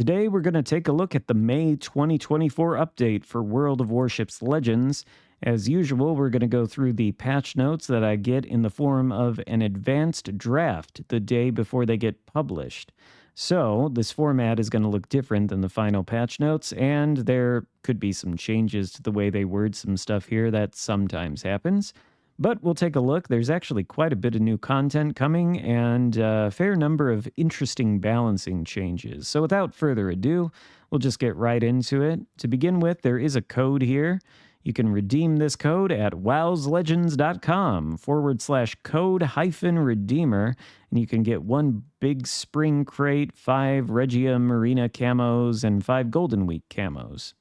Today, we're going to take a look at the May 2024 update for World of Warships Legends. As usual, we're going to go through the patch notes that I get in the form of an advanced draft the day before they get published. So, this format is going to look different than the final patch notes, and there could be some changes to the way they word some stuff here. That sometimes happens. But we'll take a look. There's actually quite a bit of new content coming and a fair number of interesting balancing changes. So without further ado, we'll just get right into it. To begin with, there is a code here. You can redeem this code at wowslegends.com/code-redeemer, and you can get one big spring crate, 5 Regia Marina camos, and 5 Golden Week camos.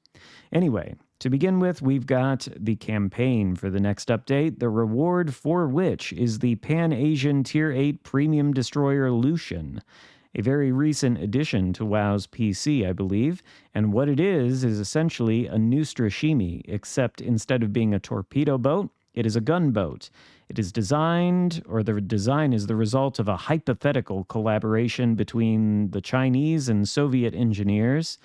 Anyway, to begin with, we've got the campaign for the next update, the reward for which is the Pan-Asian Tier 8 Premium Destroyer Lucian, a very recent addition to WoW's PC, I believe, and what it is essentially a new Strashimi, except instead of being a torpedo boat, it is a gunboat. It is designed, or the design is the result of a hypothetical collaboration between the Chinese and Soviet engineers.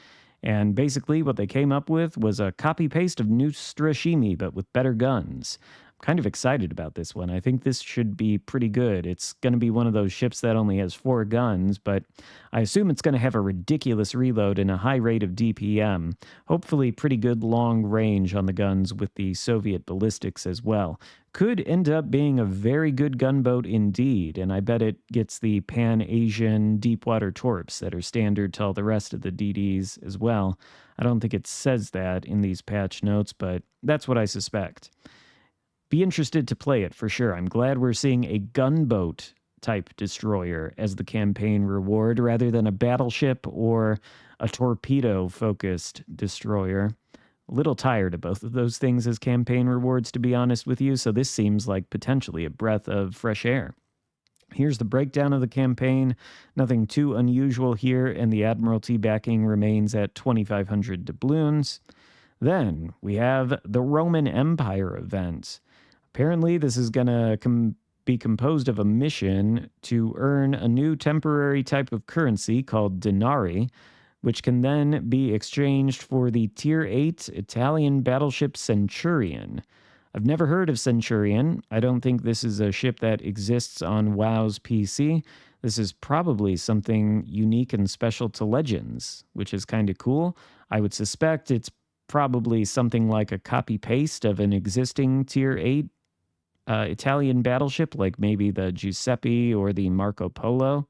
And basically what they came up with was a copy-paste of New Strashimi, but with better guns. I'm kind of excited about this one. I think this should be pretty good. It's going to be one of those ships that only has 4 guns, but I assume it's going to have a ridiculous reload and a high rate of DPM. Hopefully pretty good long range on the guns with the Soviet ballistics as well. Could end up being a very good gunboat indeed, and I bet it gets the Pan-Asian deepwater torps that are standard to all the rest of the DDs as well. I don't think it says that in these patch notes, but that's what I suspect. Be interested to play it for sure. I'm glad we're seeing a gunboat type destroyer as the campaign reward rather than a battleship or a torpedo focused destroyer. A little tired of both of those things as campaign rewards, to be honest with you, so this seems like potentially a breath of fresh air. Here's the breakdown of the campaign. Nothing too unusual here, and the Admiralty backing remains at 2,500 doubloons. Then we have the Roman Empire event. Apparently, this is going to be composed of a mission to earn a new temporary type of currency called denarii, which can then be exchanged for the Tier 8 Italian battleship Centurion. I've never heard of Centurion. I don't think this is a ship that exists on WoW's PC. This is probably something unique and special to Legends, which is kind of cool. I would suspect it's probably something like a copy-paste of an existing Tier 8 Italian battleship, like maybe the Giuseppe or the Marco Polo.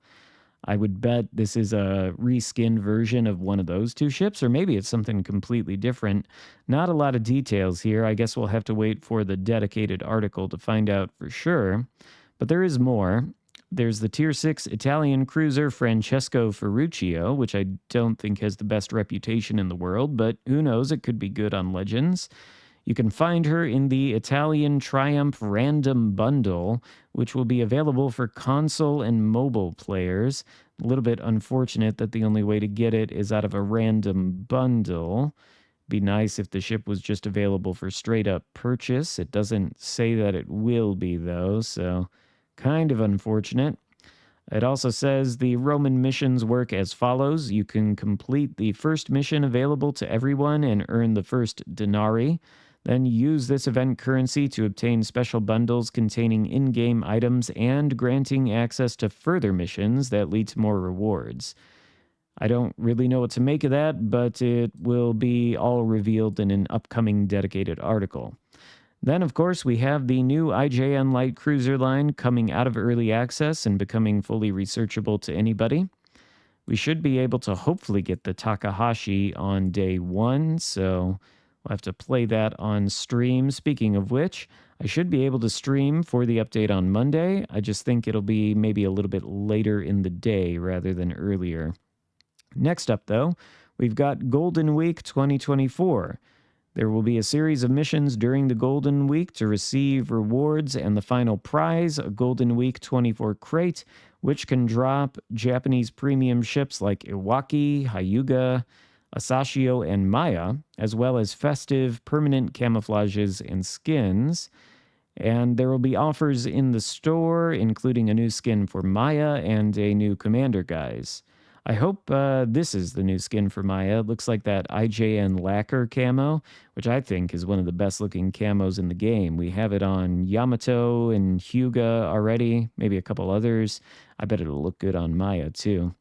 I would bet this is a reskinned version of one of those two ships, or maybe it's something completely different. Not a lot of details here. I guess we'll have to wait for the dedicated article to find out for sure. But there is more. There's the Tier 6 Italian cruiser Francesco Ferruccio, which I don't think has the best reputation in the world, but who knows, it could be good on Legends. You can find her in the Italian Triumph Random Bundle, which will be available for console and mobile players. A little bit unfortunate that the only way to get it is out of a random bundle. Be nice if the ship was just available for straight up purchase. It doesn't say that it will be, though, so kind of unfortunate. It also says the Roman missions work as follows. You can complete the first mission available to everyone and earn the first denarii. Then use this event currency to obtain special bundles containing in-game items and granting access to further missions that lead to more rewards. I don't really know what to make of that, but it will be all revealed in an upcoming dedicated article. Then, of course, we have the new IJN Light Cruiser line coming out of early access and becoming fully researchable to anybody. We should be able to hopefully get the Takahashi on day 1, so we'll have to play that on stream. Speaking of which, I should be able to stream for the update on Monday. I just think it'll be maybe a little bit later in the day rather than earlier. Next up, though, we've got Golden Week 2024. There will be a series of missions during the Golden Week to receive rewards, and the final prize, a Golden Week 24 crate, which can drop Japanese premium ships like Iwaki, Hyuga, Asashio, and Maya, as well as festive permanent camouflages and skins. And there will be offers in the store, including a new skin for Maya and a new commander guise. I hope this is the new skin for Maya. It looks like that IJN lacquer camo, which I think is one of the best looking camos in the game. We have it on Yamato and Hyuga already, maybe a couple others. I bet it'll look good on Maya too.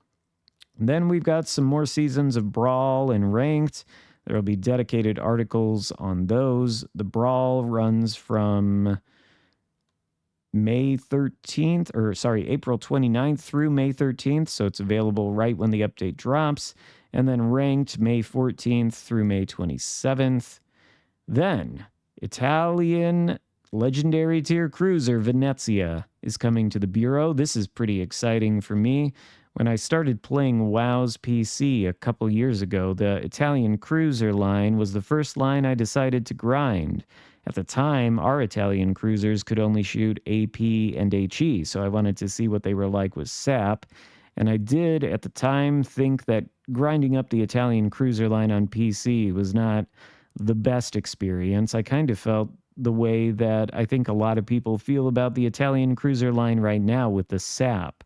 And then we've got some more seasons of Brawl and Ranked. There will be dedicated articles on those. The Brawl runs from April 29th through May 13th. So it's available right when the update drops. And then Ranked May 14th through May 27th. Then Italian Legendary Tier Cruiser Venezia is coming to the Bureau. This is pretty exciting for me. When I started playing WoW's PC a couple years ago, the Italian Cruiser line was the first line I decided to grind. At the time, our Italian cruisers could only shoot AP and HE, so I wanted to see what they were like with SAP. And I did, at the time, think that grinding up the Italian cruiser line on PC was not the best experience. I kind of felt the way that I think a lot of people feel about the Italian cruiser line right now with the SAP,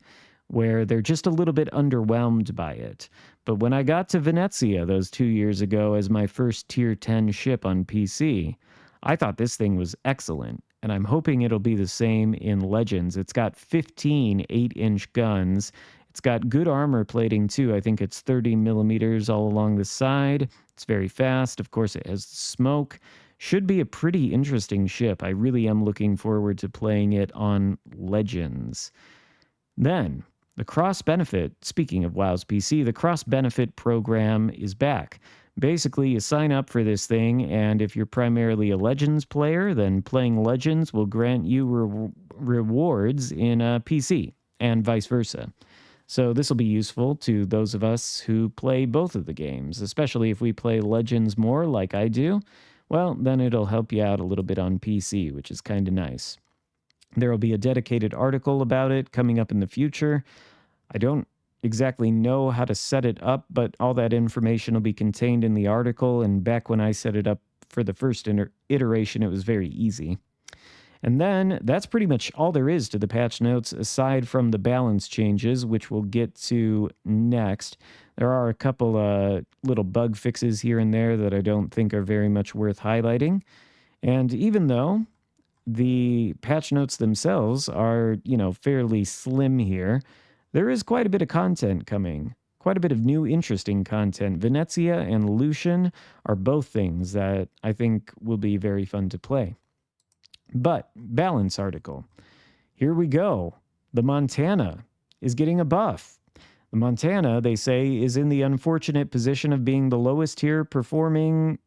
where they're just a little bit underwhelmed by it. But when I got to Venezia those 2 years ago as my first Tier 10 ship on PC, I thought this thing was excellent, and I'm hoping it'll be the same in Legends. It's got 15 8-inch guns. It's got good armor plating too. I think it's 30 millimeters all along the side. It's very fast. Of course, it has smoke. Should be a pretty interesting ship. I really am looking forward to playing it on Legends. Then, the cross-benefit, speaking of WoW's PC, the cross-benefit program is back. Basically, you sign up for this thing, and if you're primarily a Legends player, then playing Legends will grant you rewards in PC, and vice versa. So this will be useful to those of us who play both of the games, especially if we play Legends more like I do. Well, then it'll help you out a little bit on PC, which is kind of nice. There will be a dedicated article about it coming up in the future. I don't exactly know how to set it up, but all that information will be contained in the article. And back when I set it up for the first iteration, it was very easy. And then that's pretty much all there is to the patch notes, aside from the balance changes, which we'll get to next. There are a couple little bug fixes here and there that I don't think are very much worth highlighting. And even though the patch notes themselves are, fairly slim here, there is quite a bit of content coming. Quite a bit of new, interesting content. Venezia and Lucian are both things that I think will be very fun to play. But, balance article. Here we go. The Montana is getting a buff. The Montana, they say, is in the unfortunate position of being the lowest performing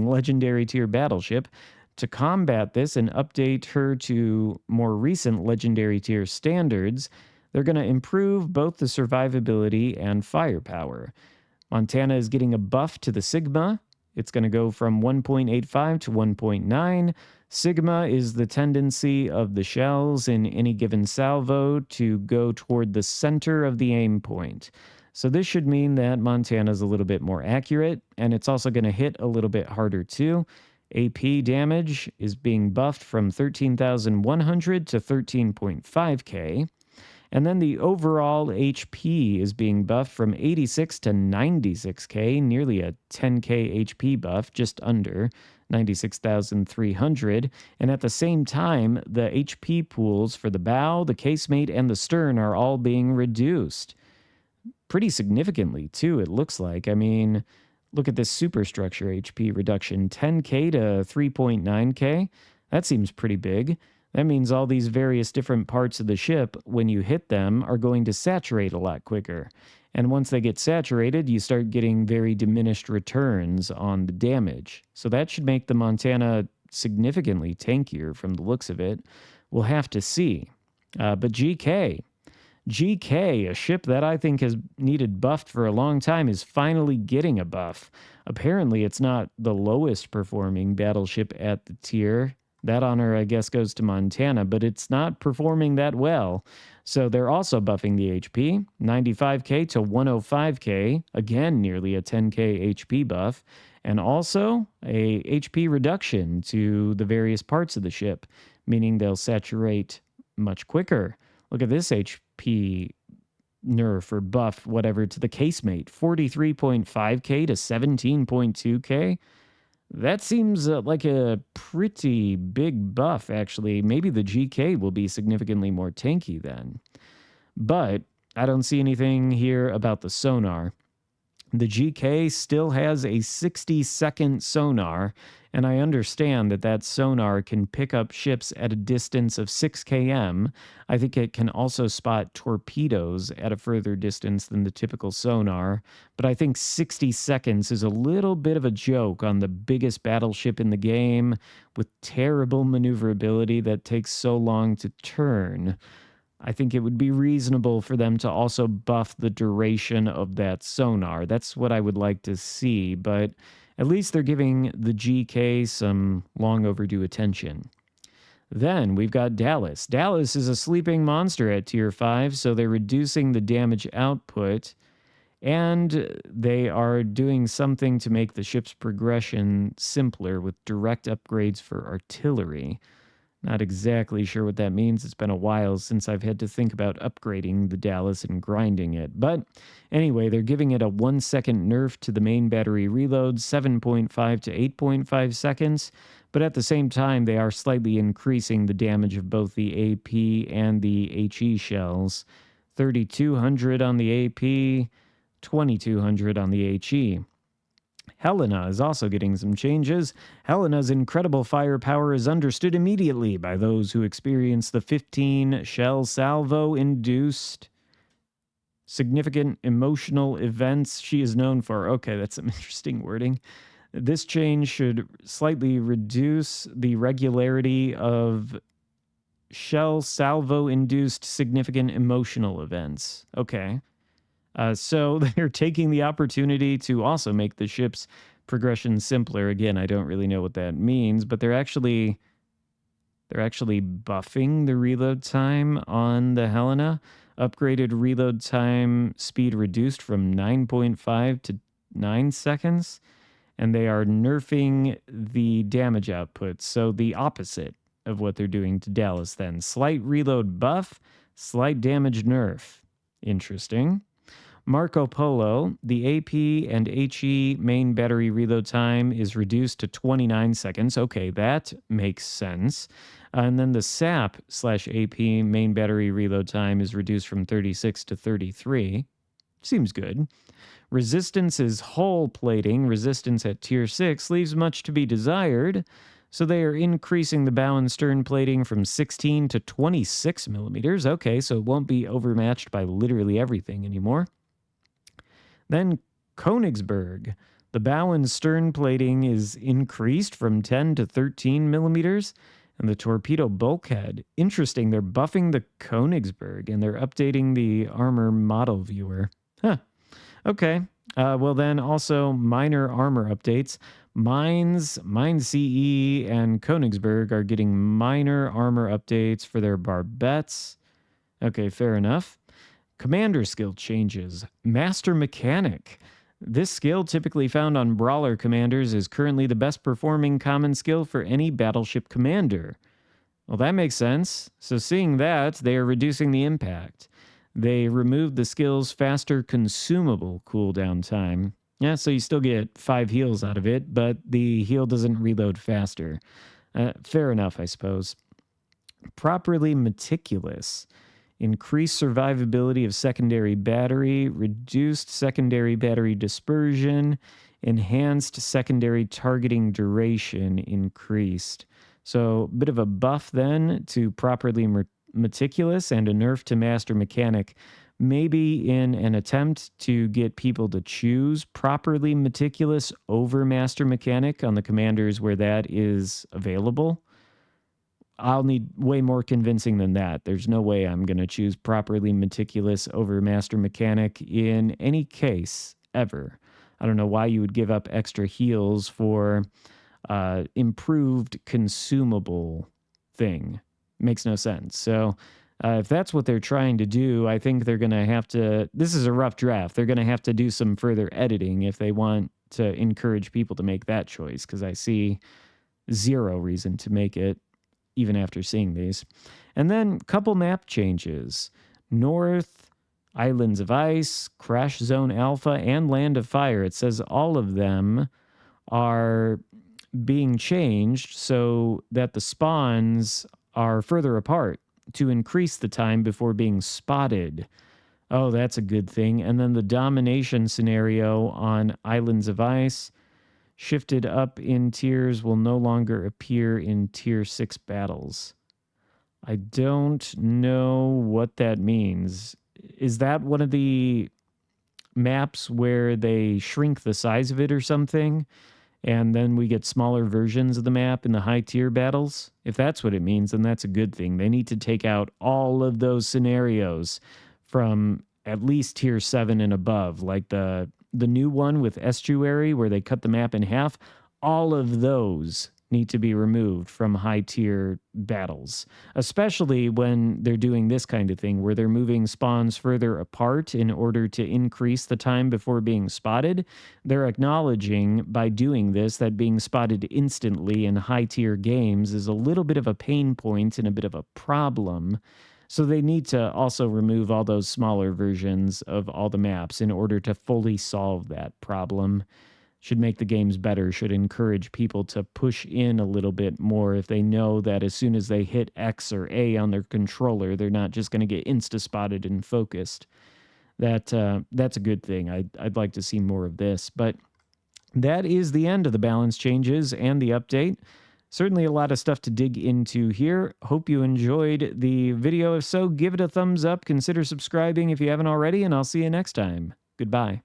legendary tier battleship. To combat this and update her to more recent legendary tier standards, they're going to improve both the survivability and firepower. Montana is getting a buff to the Sigma. It's going to go from 1.85 to 1.9. Sigma is the tendency of the shells in any given salvo to go toward the center of the aim point. So this should mean that Montana is a little bit more accurate, and it's also going to hit a little bit harder too. AP damage is being buffed from 13,100 to 13.5k. And then the overall HP is being buffed from 86 to 96k, nearly a 10k HP buff, just under 96,300. And at the same time, the HP pools for the bow, the casemate, and the stern are all being reduced. Pretty significantly, too, it looks like. I mean, look at this superstructure HP reduction, 10k to 3.9k. That seems pretty big. That means all these various different parts of the ship, when you hit them, are going to saturate a lot quicker. And once they get saturated, you start getting very diminished returns on the damage. So that should make the Montana significantly tankier from the looks of it. We'll have to see. But GK, a ship that I think has needed buffed for a long time, is finally getting a buff. Apparently, it's not the lowest performing battleship at the tier. That honor, I guess, goes to Montana, but it's not performing that well. So they're also buffing the HP, 95k to 105k, again, nearly a 10k HP buff, and also a HP reduction to the various parts of the ship, meaning they'll saturate much quicker. Look at this HP nerf or buff, whatever, to the casemate, 43.5k to 17.2k. That seems like a pretty big buff, actually. Maybe the GK will be significantly more tanky then. But I don't see anything here about the sonar. The GK still has a 60-second sonar, and I understand that that sonar can pick up ships at a distance of 6 km. I think it can also spot torpedoes at a further distance than the typical sonar, but I think 60 seconds is a little bit of a joke on the biggest battleship in the game with terrible maneuverability that takes so long to turn. I think it would be reasonable for them to also buff the duration of that sonar. That's what I would like to see, but at least they're giving the GK some long overdue attention. Then we've got Dallas. Dallas is a sleeping monster at tier 5, so they're reducing the damage output, and they are doing something to make the ship's progression simpler with direct upgrades for artillery. Not exactly sure what that means. It's been a while since I've had to think about upgrading the Dallas and grinding it. But anyway, they're giving it a 1-second nerf to the main battery reload, 7.5 to 8.5 seconds. But at the same time, they are slightly increasing the damage of both the AP and the HE shells. 3,200 on the AP, 2,200 on the HE. Helena is also getting some changes. Helena's incredible firepower is understood immediately by those who experience the 15 shell salvo induced significant emotional events she is known for. Okay, that's some interesting wording. This change should slightly reduce the regularity of shell salvo induced significant emotional events. Okay. So they're taking the opportunity to also make the ship's progression simpler. Again, I don't really know what that means, but they're actually buffing the reload time on the Helena. Upgraded reload time speed reduced from 9.5 to 9 seconds, and they are nerfing the damage output. So the opposite of what they're doing to Dallas then. Slight reload buff, slight damage nerf. Interesting. Marco Polo, the AP and HE main battery reload time is reduced to 29 seconds. Okay, that makes sense. And then the SAP/AP main battery reload time is reduced from 36 to 33. Seems good. Resistance is hull plating. Resistance at tier 6 leaves much to be desired. So they are increasing the bow and stern plating from 16 to 26 millimeters. Okay, so it won't be overmatched by literally everything anymore. Then Königsberg. The bow and stern plating is increased from 10 to 13 millimeters. And the torpedo bulkhead. Interesting, they're buffing the Königsberg and they're updating the armor model viewer. Huh. Okay. Well, then also minor armor updates. Mine CE and Königsberg are getting minor armor updates for their barbettes. Okay, fair enough. Commander skill changes. Master Mechanic. This skill, typically found on brawler commanders, is currently the best performing common skill for any battleship commander. Well, that makes sense. So seeing that, they are reducing the impact. They removed the skill's faster consumable cooldown time. Yeah, so you still get 5 heals out of it, but the heal doesn't reload faster. Fair enough, I suppose. Properly meticulous. Increased survivability of secondary battery, reduced secondary battery dispersion, enhanced secondary targeting duration increased. So a bit of a buff then to properly meticulous and a nerf to master mechanic, maybe in an attempt to get people to choose properly meticulous over master mechanic on the commanders where that is available. I'll need way more convincing than that. There's no way I'm going to choose properly meticulous over master mechanic in any case ever. I don't know why you would give up extra heals for improved consumable thing. Makes no sense. So if that's what they're trying to do, I think they're going to have to, this is a rough draft. They're going to have to do some further editing if they want to encourage people to make that choice, because I see zero reason to make it even after seeing these. And then couple map changes. North Islands of Ice, Crash Zone Alpha, and Land of Fire. It says all of them are being changed so that the spawns are further apart to increase the time before being spotted. Oh, that's a good thing. And then the domination scenario on Islands of Ice shifted up in tiers will no longer appear in tier 6 battles. I don't know what that means. Is that one of the maps where they shrink the size of it or something? And then we get smaller versions of the map in the high tier battles? If that's what it means, then that's a good thing. They need to take out all of those scenarios from at least tier 7 and above, like the new one with Estuary where they cut the map in half. All of those need to be removed from high tier battles, especially when they're doing this kind of thing where they're moving spawns further apart in order to increase the time before being spotted. They're acknowledging by doing this that being spotted instantly in high tier games is a little bit of a pain point and a bit of a problem. So they need to also remove all those smaller versions of all the maps in order to fully solve that problem. Should make the games better, should encourage people to push in a little bit more if they know that as soon as they hit X or A on their controller, they're not just going to get insta-spotted and focused. That's a good thing. I'd like to see more of this. But that is the end of the balance changes and the update. Certainly a lot of stuff to dig into here. Hope you enjoyed the video. If so, give it a thumbs up. Consider subscribing if you haven't already, and I'll see you next time. Goodbye.